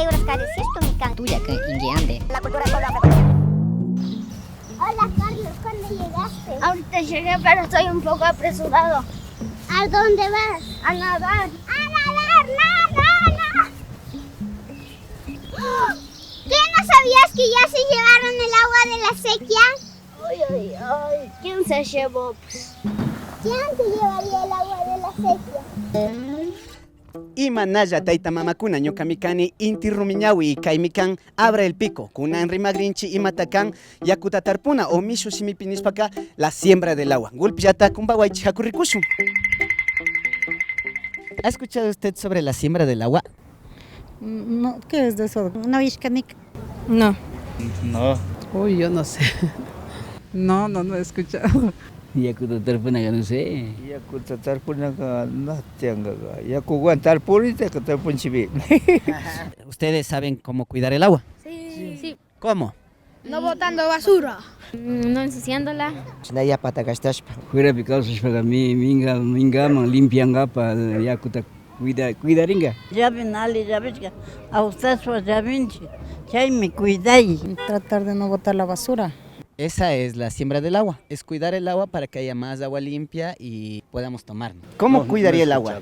euros cada esto mi can. Tuya que inguiande. La cultura del pueblo afrocolombiano. Hola Carlos, ¿cuándo llegaste? Ahorita llegué, pero estoy un poco apresurado. ¿A dónde vas? A nadar. ¡A nadar! ¡No! ¿Qué no sabías que ya se llevaron el agua de la sequía? Ay. ¿Quién se llevó? Pues? ¿Quién se llevaría el agua de la sequía? Imanalla taita mamakuna ñuka mikani inti rumiñawi kay mikan abra el pico kunan rimagrinchi imatakan yakuta tarpuna o mishu simipinispaca la siembra del agua gulpillata kumbawaichi hakurikushun. ¿Ha escuchado usted sobre la siembra del agua? No, ¿qué es de eso? No, Ishkanik. No. No. Uy, yo no sé. No he escuchado. Yakuta tarpunaga no sé. Yakuta tarpunaga natiangaga. Yakuwan tarpunita ka tarpunchibi. ¿Ustedes saben cómo cuidar el agua? Sí. ¿Cómo? No botando basura. No ensuciándola. Chinaya patagastashpa. Fuera picados para mí, mingaman, limpianga para yakuta cuidaringa. Llaven ali, llaves a ustedes pues llaven, chay me cuidáis. Tratar de no botar la basura. Esa es la siembra del agua, es cuidar el agua para que haya más agua limpia y podamos tomar. ¿Cómo cuidaría el agua?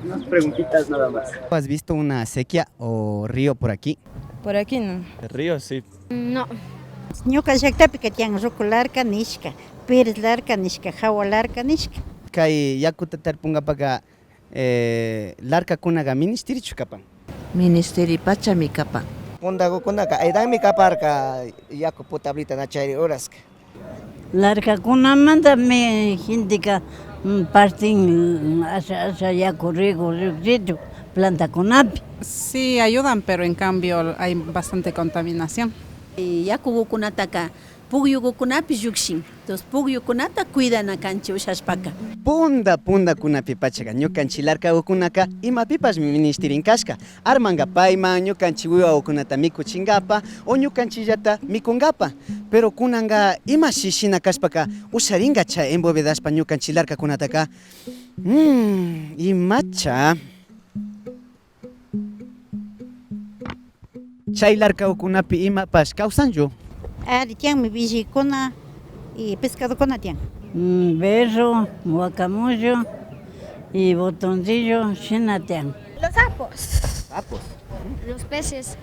Unas preguntitas nada más. ¿Has visto una sequía o río por aquí? Por aquí no. El río sí. No. Ñuka llaktapi que tian rukularka nishka, pires larka nishka, jawa larka nishka. Kay yakuta tarpungapaka larka kunaga ministirichu kapan. Ministeri Pachami Kapa. Kundago kunaka aidan mi kaparka yaku putablita na chayri oraska. Larka kuna manda me hindika partin asa yaku rigo rigo planta kunapi. Sí, ayudan, pero en cambio hay bastante contaminación. Yakukunataka pugyukukunapi llukshin. Entonces pugyukunata cuidan akanchi ushashpaka. Punda kunapi pachaga ñukanchi larkakunaka imapipas ministirin kashka. Armanga payman ñukanchi wiwakunata mikuchingapa o ñukanchillata mikungapa. Pero kunanga ima shishina kashpaka usharinga cha embovedaspa ñukanchi larkakunataka. Imacha. Chay larkakunapi imapas kawsanchu. Ari tian mi villikuna y pescado kuna tian. Berro, guacamollo y botoncillo chinatian. Los sapos. Sapos. Los peces.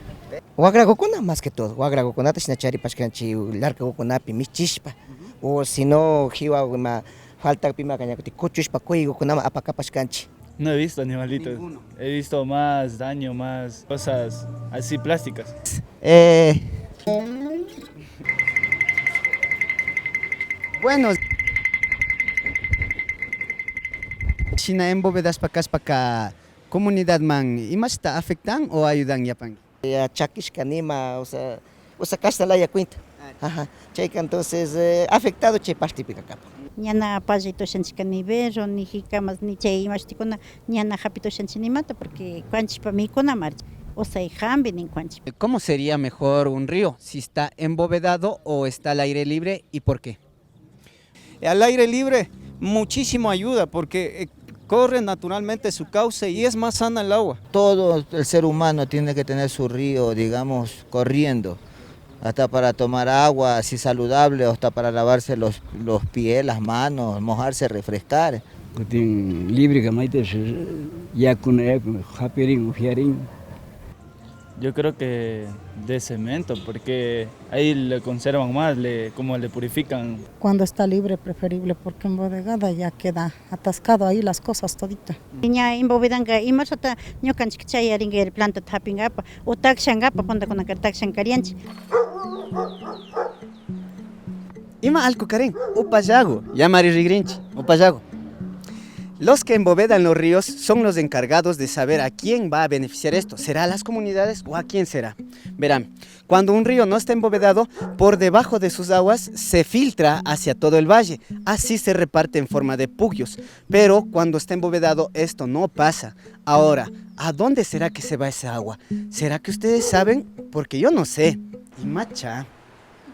Wagragokuna más que todo. Wagragokunata shinachari pashkanchi larkagokunapi michishpa. O si no, jiwa ma falta pima kañakuti kuchushpa kuigukunama apakapashkanchi. No he visto animalitos. Ninguno. He visto más daño, más cosas así plásticas. Bueno, China en bóvedas pacas comunidad man, ¿imasta afectan o ayudan yapan? Chakishka nima, o sea casta la ya cuenta. Ajá. Checa entonces afectado che pastipica capa. Ñana pallito shanchika ni berro ni jikamas ni chay imashtikuna ñana hapito shanchinimata porque cuanchipa mikuna marcha. O sea, jambi ni cuanchipa. ¿Cómo sería mejor un río? ¿Si está embovedado o está al aire libre y por qué? Al aire libre muchísimo ayuda porque corre naturalmente su cauce y es más sana el agua. Todo el ser humano tiene que tener su río, digamos, corriendo, hasta para tomar agua así saludable, hasta para lavarse los pies, las manos, mojarse, refrescar. Libre que maite yakuna hapirin ujiarin. Yo creo que de cemento, porque ahí le conservan más, como le purifican. Cuando está libre, preferible, porque en bodegada ya queda atascado ahí las cosas todita. Ña imbovedanga imasata ñukanchik chay aringa planta tapingapa o takshangapa pondakunaka takshankarianchi. Ima algo karen, upayago, llamari rigrinchi, upayago. Los que embovedan los ríos son los encargados de saber a quién va a beneficiar esto. ¿Será a las comunidades o a quién será? Verán, cuando un río no está embovedado, por debajo de sus aguas se filtra hacia todo el valle. Así se reparte en forma de pugyos. Pero cuando está embovedado, esto no pasa. Ahora, ¿a dónde será que se va esa agua? ¿Será que ustedes saben? Porque yo no sé. Imacha.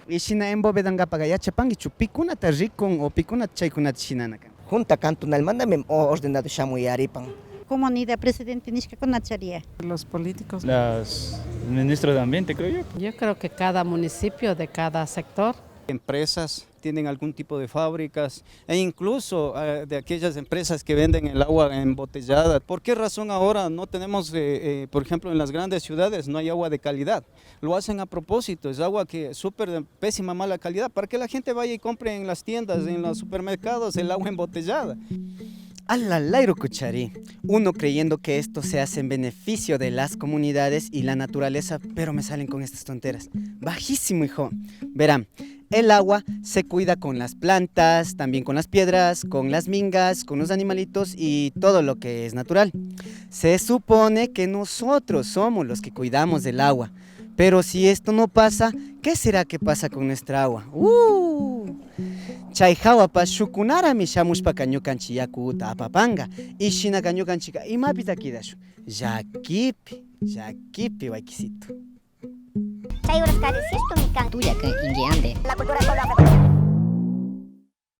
Ishina embovedan pagayacha pangichu, pikunata rikun o pikunata chaykunata shinanakan. Junta cantonal, mándame ordenado chamu y aripan. Comunidad presidente Nishka Conacharia. Los políticos. Los ministros de Ambiente, creo yo. Yo creo que cada municipio de cada sector. Empresas tienen algún tipo de fábricas e incluso de aquellas empresas que venden el agua embotellada. ¿Por qué razón ahora no tenemos, por ejemplo, en las grandes ciudades no hay agua de calidad? Lo hacen a propósito, es agua que súper de pésima, mala calidad, para que la gente vaya y compre en las tiendas, en los supermercados, el agua embotellada. Alalairo cucharí, uno creyendo que esto se hace en beneficio de las comunidades y la naturaleza, pero me salen con estas tonteras. Bajísimo, hijo. Verán, el agua se cuida con las plantas, también con las piedras, con las mingas, con los animalitos y todo lo que es natural. Se supone que nosotros somos los que cuidamos del agua, pero si esto no pasa, ¿qué será que pasa con nuestra agua? Chayhawapas shukunarami shamushpaka ñukanchik yakuta apapanga ishinaqa ñukanchikqa imapita kidashun llakipi waykisito. Chay horas carecisto mi can. Tuya que inguiande. La cultura